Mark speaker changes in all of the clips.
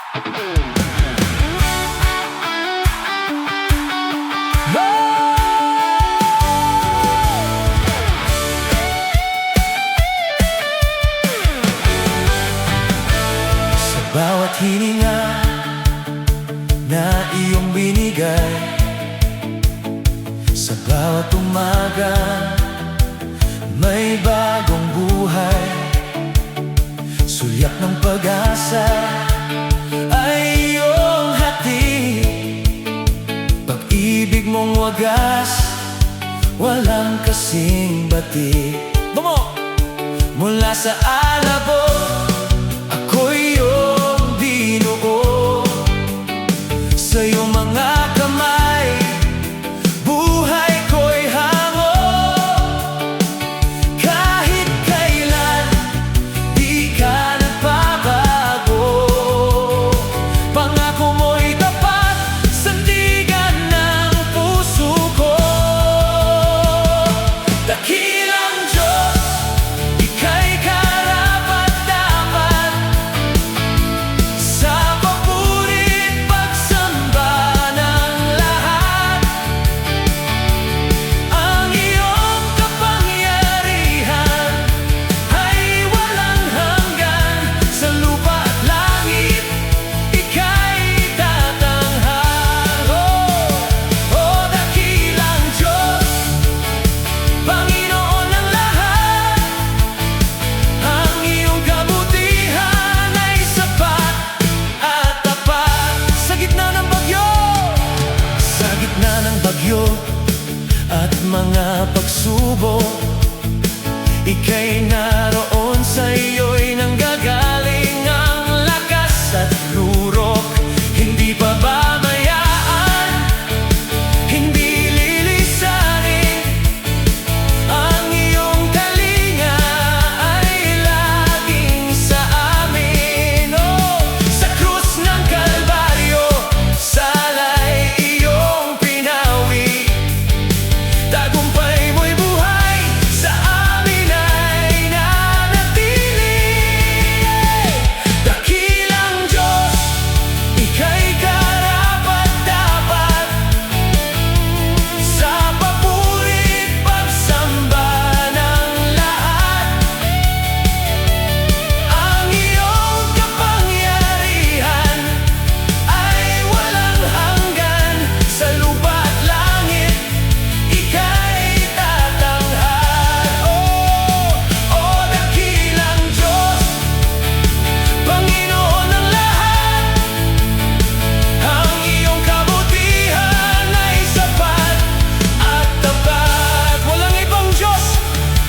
Speaker 1: Sa bawat hininga na iyong binigay, sa bawat umaga may bagong buhay. Sulyap ng pag-asa ay iyong hatid. Pag-ibig mong wagas, walang kasing batid. Mula sa alabok, ako'y iyong binuo. Sa iyong mga kamay, buhay ko'y hango. Kahit kailan, di ka nagbabago. Pangako mo'y tapat, sandigan ng puso ko. Dakilang Diyos, ika'y karapat-dapat sa papurit pagsamba ng lahat. Ang iyong kapangyarihan ay walang hanggan. Sa lupa at langit, ika'y tatanghal. Oh, dakilang Diyos, Panginoon ng lahat. Ang iyong kabutihan ay sapat at tapat. Sa gitna ng bagyo, sa gitna ng bagyo at mga pagsubok, ika'y naroon. Sa iyo'y nanggagaling ang lakas at lurok. Hindi pababayaan, hindi lilisanin. Ang iyong kalinga ay laging sa amin. Oh, sa krus ng Kalbaryo, sala'y iyong pinawi. Tagumpay mo'y buhay, sa amin ay nanatili. Dakilang Diyos, ika'y karapat-dapat sa papurit pagsamba ng lahat. Ang iyong kapangyarihan ay walang hanggan. Sa lupa at langit, ika'y tatanghal. Oh, dakilang Diyos, Panginoon ng lahat. Ang iyong kabutihan ay sapat at tapat. Walang ibang Diyos,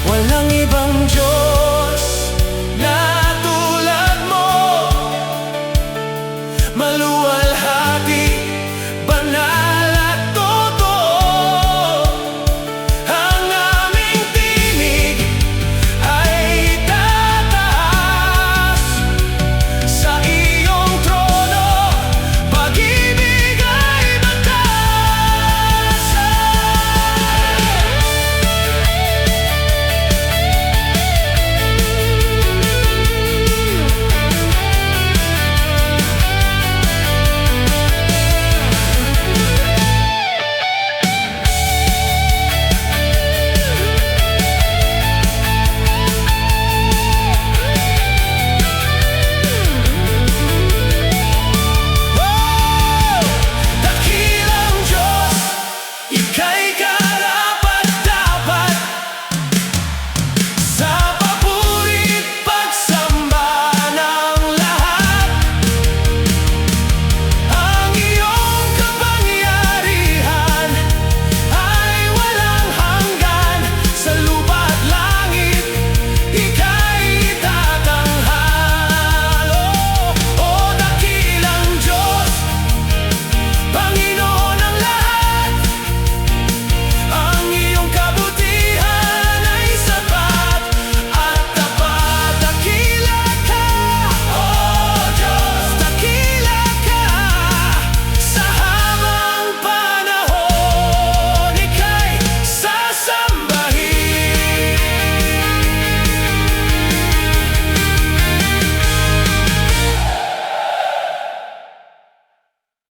Speaker 1: walang ibang Diyos na tulad mo.